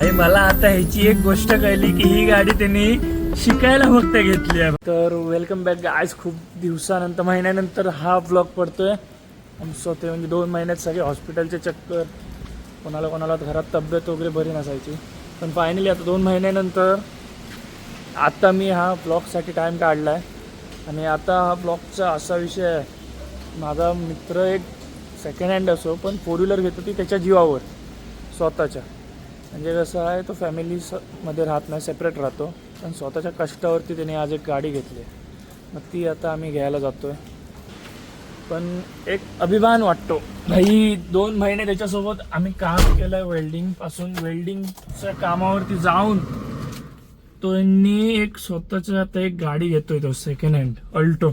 आणि मला आता ह्याची एक गोष्ट कळली की ही गाडी त्यांनी शिकायला फक्त घेतली आहे. तर वेलकम बॅक आज खूप दिवसानंतर महिन्यानंतर हा ब्लॉग पडतोय. स्वतः म्हणजे 2 महिन्यात सगळे हॉस्पिटलचे चक्कर, कोणाला घरात तब्येत वगैरे बरी नसायची, पण फायनली आता 2 महिन्यानंतर आता मी हा ब्लॉगसाठी टाईम काढला आहे. आणि आता हा ब्लॉगचा असा विषय आहे, माझा मित्र एक सेकंड हँड असो पण 4 व्हीलर घेतो ती त्याच्या जीवावर स्वतःच्या. म्हणजे कसं आहे, तो फॅमिलीमध्ये राहत नाही, सेपरेट राहतो, पण स्वतःच्या कष्टावरती त्याने आज एक गाडी घेतली. मग ती आता आम्ही घ्यायला जातो आहे. पण एक अभिमान वाटतो भाई. 2 महिने त्याच्यासोबत आम्ही काम केलं आहे, वेल्डिंगपासून. वेल्डिंगच्या कामावरती जाऊन तो एक स्वतःच्या आता एक गाडी घेतोय, तो second hand Alto.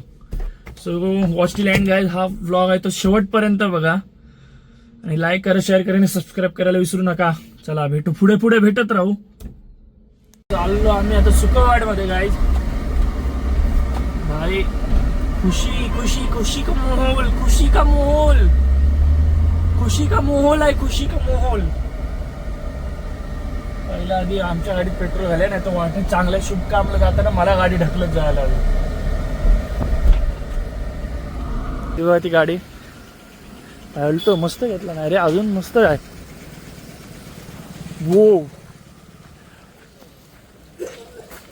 So watch till end guys. हा व्लॉग आहे तो शेवटपर्यंत बघा आणि लाईक करा, शेअर करा आणि सबस्क्राईब करायला विसरू नका. चला भेटू, पुढे भेटत राहू. चाललो आम्ही आता सुकवाडमध्ये गाईज. भाई खुशी खुशी खुशी का माहौल, खुशी का माहौल, खुशी का माहौल आहे, खुशी का माहौल. पहिला आधी आमच्या गाडीत पेट्रोल घाले नाही तर वाटत चांगल्या शुभ कामला जाताना मला गाडी ढकलत जायला लागली. तेव्हा ती गाडी अल्टो मस्त घेतला नाही रे, अजून मस्त आहे. वो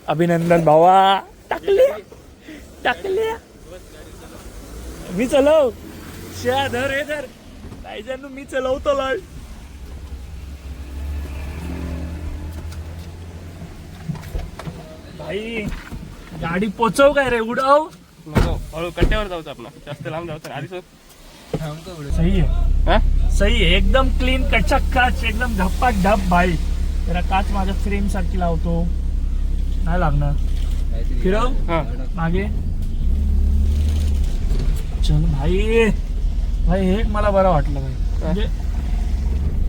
अभिनंदन भावा, टाकले मी चलव शा धर हे धर नाही जाणू मी चलवतो लढ. भाई गाडी पोचव काय रे, उडव हळू कट्ट्यावर जाऊच आपला, जास्त लांब जाऊ तर आधी सही आहे, सही आहे, एकदम क्लीन कचाकाच, एकदम धप्पाक धप. भाई जरा काच माझ्या फ्रेम सारखी लावतो, नाही लागणार. फिरव मागे. चल भाई, भाई हे मला बरं वाटलं भाई. म्हणजे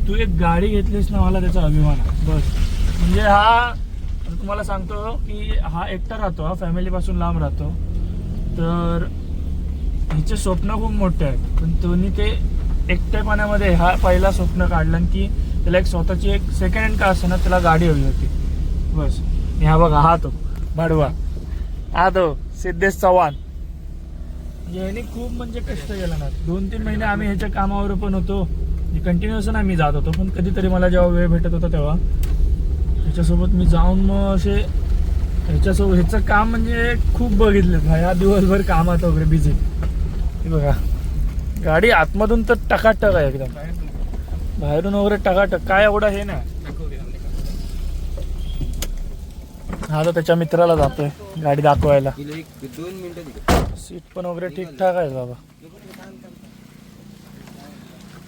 तू एक गाडी घेतलीस ना, मला त्याचा अभिमान आहे बस. म्हणजे हा तुम्हाला सांगतो की हा एकटा राहतो, हा फॅमिली पासून लांब राहतो, तर हिचे स्वप्न खूप मोठे आहेत. पण तुम्ही ते एकटेपणामध्ये हा पहिला स्वप्न काढलं की त्याला एक स्वतःची एक सेकंड हँड का असं ना त्याला गाडी हवी होती बस. आणि हा बघा, हा तो भाडवा, हा तो सिद्धेश चव्हाण. याने खूप म्हणजे कष्ट केलं ना. 2-3 महिने आम्ही ह्याच्या कामावर पण होतो, कंटिन्युअस ना मी जात होतो, पण कधीतरी मला जेव्हा वेळ भेटत होता तेव्हा ह्याच्यासोबत मी जाऊन मग असे ह्याच्यासोबत ह्याचं काम म्हणजे खूप बघितलं. ह्या दिवसभर कामात वगैरे बिझी. बघा गाडी आतमधून तर टकाटक आहे एकदम, बाहेरून वगैरे टकाटक, काय एवढं हे ना. हा तर त्याच्या मित्राला जातोय गाडी दाखवायला. सीट पण वगैरे ठीकठाक आहे बाबा.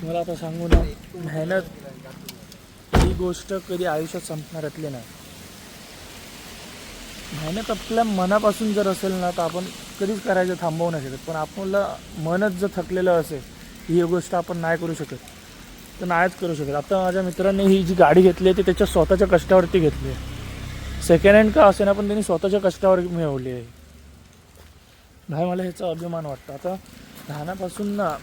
मला आता सांगू ना, मेहनत ही गोष्ट कधी आयुष्यात संपणाऱ्यातली नाही. मेहनत आपल्या मनापासून जर असेल ना तर आपण कधीच करायचं थांबवू नाही शकत. पण आपलं मनच जर थकलेलं असेल, ही गोष्ट आपण नाही करू शकत, तर नाहीच करू शकत. आता माझ्या मित्रांनी ही जी गाडी घेतली आहे ती त्याच्या स्वतःच्या कष्टावरती घेतली आहे. सेकंड हँड का असे ना, पण त्यांनी स्वतःच्या कष्टावर मिळवली आहे. भाई मला ह्याचा अभिमान वाटतो. आता लहानापासून ना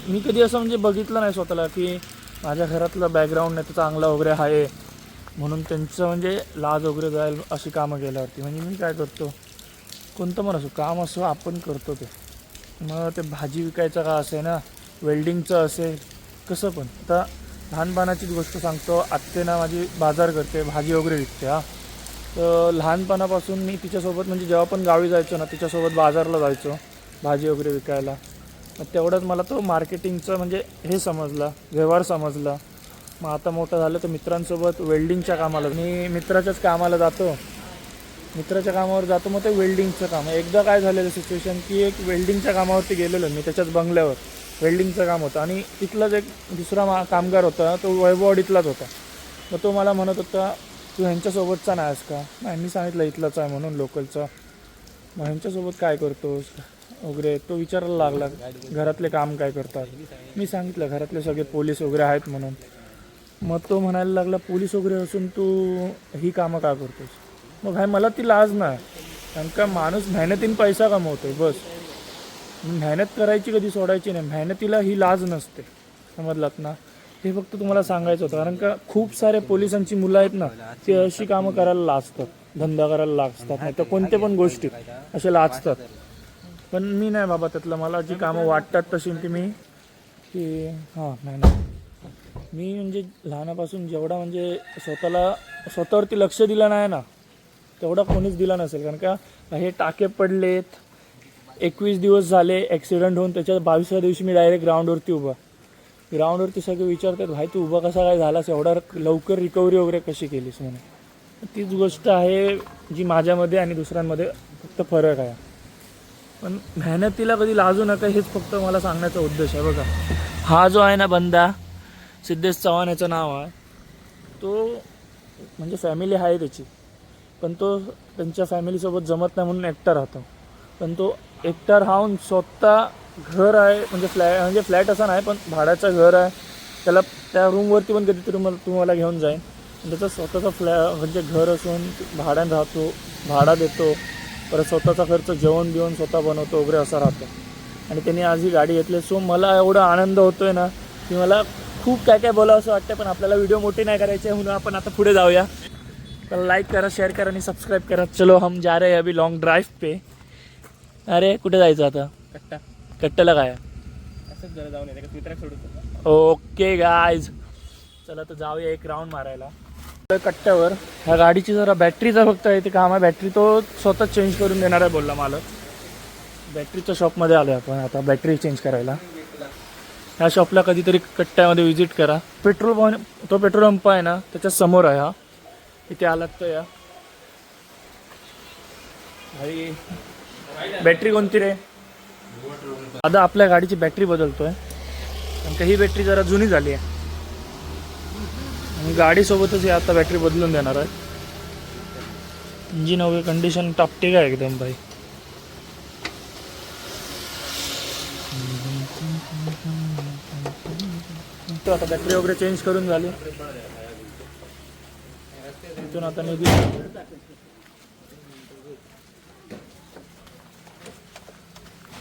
मी कधी असं म्हणजे बघितलं नाही स्वतःला की माझ्या घरातलं बॅकग्राऊंड नाही तर चांगला वगैरे आहे म्हणून त्यांचं म्हणजे लाज वगैरे जाईल अशी कामं केल्यावरती. म्हणजे मी काय करतो, कोणतं पण असो काम असो आपण करतो ते. मग ते भाजी विकायचं का असे ना, वेल्डिंगचं असेल, कसं पण. आता लहानपणाचीच गोष्ट सांगतो, आत्तेना माझी बाजार करते, भाजी वगैरे विकते. तर लहानपणापासून मी तिच्यासोबत म्हणजे जेव्हा पण गावी जायचो ना तिच्यासोबत बाजारला जायचो भाजी वगैरे विकायला. मग तेवढंच मला तो मार्केटिंगचं म्हणजे हे समजला, व्यवहार समजला. मग आता मोठं झालं तर मित्रांसोबत वेल्डिंगच्या कामाला, मी मित्राच्याच कामाला जातो, मित्राच्या कामावर जातो. मग ते वेल्डिंगचं काम, एकदा काय झालेलं सिच्युएशन की एक वेल्डिंगच्या कामावरती गेलेलो मी, त्याच्याच बंगल्यावर वेल्डिंगचं काम होतं. आणि तिथलाच एक दुसरा कामगार होता, तो वैभववाडीतलाच होता. मग तो मला म्हणत होता, तू ह्यांच्यासोबतचा नाही आहेस का? नाही, मी सांगितलं इथलाच आहे म्हणून, लोकलचा. मग ह्यांच्यासोबत काय करतोस वगैरे तो विचारायला लागला, घरातले काम काय करतात. मी सांगितलं घरातले सगळे पोलीस वगैरे आहेत म्हणून. मग तो म्हणायला लागला, पोलीस वगैरे असून तू ही कामं का करतोस? मग भाई मला ती लाज नाही, कारण का माणूस मेहनतीने पैसा कमवतोय बस. मेहनत करायची कधी सोडायची नाही, मेहनतीला ही लाज नसते, समजलात ना. हे फक्त तुम्हाला सांगायचं होतं. कारण का खूप सारे पोलिसांची मुलं आहेत ना, ते अशी कामं करायला लाजतात, धंदा करायला लाजतात, नाही तर कोणत्या पण गोष्टी असे लाजतात. पण मी नाही बाबा त्यातलं. मला जी कामं वाटतात तशी ती मी की नाही मी म्हणजे लहानापासून जेवढा म्हणजे स्वतःवरती लक्ष दिलं नाही ना, तेवढा कोणीच दिला नसेल. कारण का हे टाके पडलेत, 21 दिवस झाले ॲक्सिडेंट होऊन, त्याच्या 22व्या दिवशी मी डायरेक्ट ग्राउंडवरती सगळे विचारतात, भाई तू उभा कसा काय झालास, एवढा लवकर रिकव्हरी वगैरे कशी केलीस म्हणून. तीच गोष्ट आहे जी माझ्यामध्ये आणि दुसऱ्यांमध्ये फक्त फरक आहे. पण मेहनतीला कधी लाजू नका, हेच फक्त मला सांगण्याचा उद्देश आहे. बघा हा जो आहे ना बंदा, सिद्धेश चव्हाण याचं नाव आहे, तो म्हणजे फॅमिली आहे त्याची, पण तो त्यांच्या फॅमिलीसोबत जमत नाही म्हणून एकटा राहतो. पण तो एकटा राहून स्वतः घर आहे, म्हणजे फ्लॅट असं नाही पण भाड्याचं घर आहे त्याला. त्या रूमवरती पण कधीतरी तुम्हाला घेऊन जाईन. त्याचं स्वतःचं म्हणजे घर असून भाड्यानं राहतो, भाडा देतो, परत स्वतःचा खर्च जेवण बिवण स्वतः बनवतो वगैरे असा राहतो. आणि त्यांनी आज ही गाडी घेतली. सो मला एवढा आनंद होतो आहे ना की मला खूप काय बोलावं असं वाटतं. पण आपल्याला व्हिडिओ मोठी नाही करायचे म्हणून आपण आता पुढे जाऊया. तर लाईक करा, शेअर करा आणि सबस्क्राईब करा. चलो हम जा रहे हैं अभी लॉन्ग ड्राईव्ह पे. अरे कुठे जायचं आता? कट्ट्याला काय? असंच जरा जाऊन येते मित्राक सोडतो. ओके गायज, चला तर जाऊया एक राऊंड मारायला कट्ट्यावर. ह्या गाडीची जरा बॅटरीचा फक्त इथे काम आहे. बॅटरी तो स्वतः चेंज करून देणार आहे बोलला मालक. बॅटरीच्या शॉपमध्ये आलो आपण आता बॅटरी चेंज करायला. ह्या शॉपला कधीतरी कट्ट्यामध्ये व्हिजिट करा. पेट्रोल पंप आहे ना त्याच्या समोर आहे. हा इथे आलात तर या. भाई बॅटरी कोणती रे? आता आपल्या गाडीची बॅटरी बदलतोय कारण का ही बॅटरी जरा जुनी झाली आहे. गाडीसोबतच आता बॅटरी बदलून देणार आहे. इंजिन वगैरे कंडिशन टॉपटिक आहे एकदम भाई. तो आता बॅटरी वगैरे चेंज करून झाली. इथून आता निघू.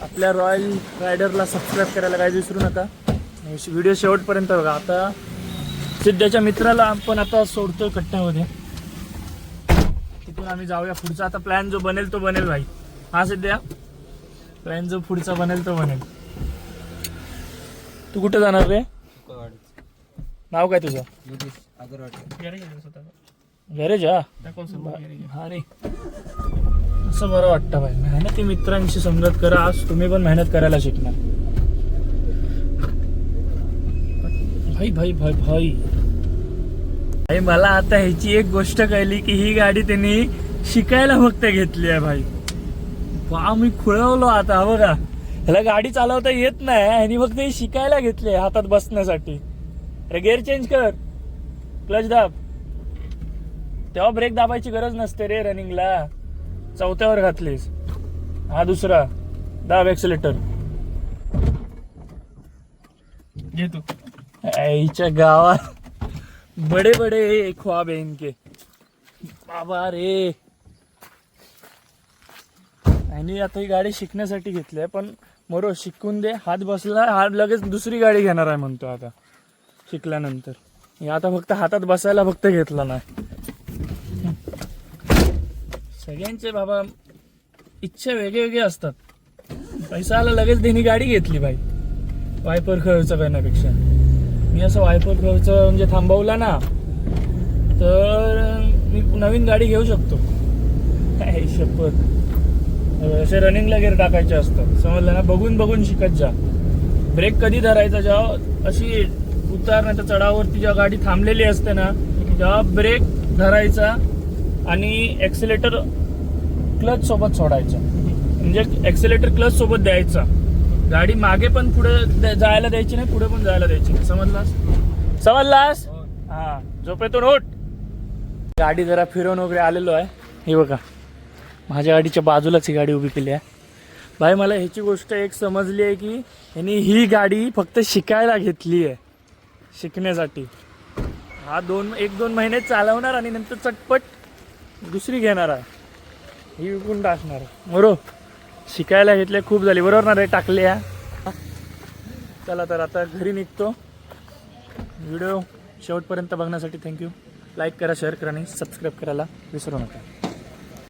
आपल्या रॉयल रायडरला सबस्क्राईब करायला काही विसरू नका. व्हिडिओ शेवटपर्यंत बघा. आता सिद्ध्याच्या मित्राला आपण आता सोडतोय कट्ट्यामध्ये. तिथून आम्ही जाऊया पुढचा. आता प्लॅन जो बनेल तो बनेल भाई. हा सिद्ध्या, प्लॅन जो पुढचा बनेल तो बनेल. तू कुठे जाणार रे? नाव काय तुझं? गॅरेज. हा रे, असं बरं वाटतं भाई. मेहनती मित्रांशी संगत करा. आज तुम्ही पण मेहनत करायला शिकणार. भाई मला आता ह्याची एक गोष्ट कळली की ही गाडी त्यांनी शिकायला फक्त घेतली आहे भाई. मी खुळवलो आता. बघा ह्याला गाडी चालवता येत नाही आणि फक्त ही शिकायला घेतली हातात बसण्यासाठी. अरे गेअर चेंज कर, क्लच दाब. तेव्हा ब्रेक दाबायची गरज नसते रे रनिंगला. चौथ्यावर घातलीस. हा दुसरा दाब एक्सेलेटर. घे तू. आईच्या गावात बडे बडे ख्वाब आहे इनके बाबा रे. आणि आता ही गाडी शिकण्यासाठी घेतली आहे. पण मरो शिकून दे. हात बसला, हात लगेच दुसरी गाडी घेणार आहे म्हणतो आता शिकल्यानंतर. हे आता फक्त हातात बसायला फक्त घेतला नाही. सगळ्यांचे बाबा इच्छा वेगळे असतात. पैसा आला लगेच त्यांनी गाडी घेतली भाई. वायपर खर्च करण्यापेक्षा मी असं वायपर खर्च म्हणजे थांबवला ना तर मी नवीन गाडी घेऊ शकतो. काय शपथ. असे रनिंगला गेअर टाकायचे असतात समजलं ना. बघून शिकत जा. ब्रेक कधी धरायचा जेव्हा अशी उतार नाही तर चढावरती जेव्हा गाडी थांबलेली असते ना तेव्हा ब्रेक धरायचा आणि ॲक्सिलेटर क्लच सोबत सोडायचा. म्हणजे ॲक्सिलेटर क्लच सोबत द्यायचा. गाडी मागे पण पुढे जायला द्यायची नाही, पुढे पण जायला द्यायची नाही. समजलास? हा, झोपेतून उठ. गाडी जरा फिरवून वगैरे आलेलो आहे. हे बघा माझ्या गाडीच्या बाजूलाच ही गाडी उभी केली आहे. भाई मला ह्याची गोष्ट एक समजली आहे की यांनी ही गाडी फक्त शिकायला घेतली आहे, शिकण्यासाठी. हा 1-2 महिने चालवणार आणि नंतर चटपट दुसरी घेणार आहे. ही विकून टाकणार. बरोबर, शिकायला घेतले खूप झाली. बरोबर ना रे? टाकले. चला तर आता घरी निघतो. व्हिडिओ शेवटपर्यंत बघण्यासाठी थँक्यू. लाईक करा, शेअर करा आणि सबस्क्राईब करायला विसरू नका.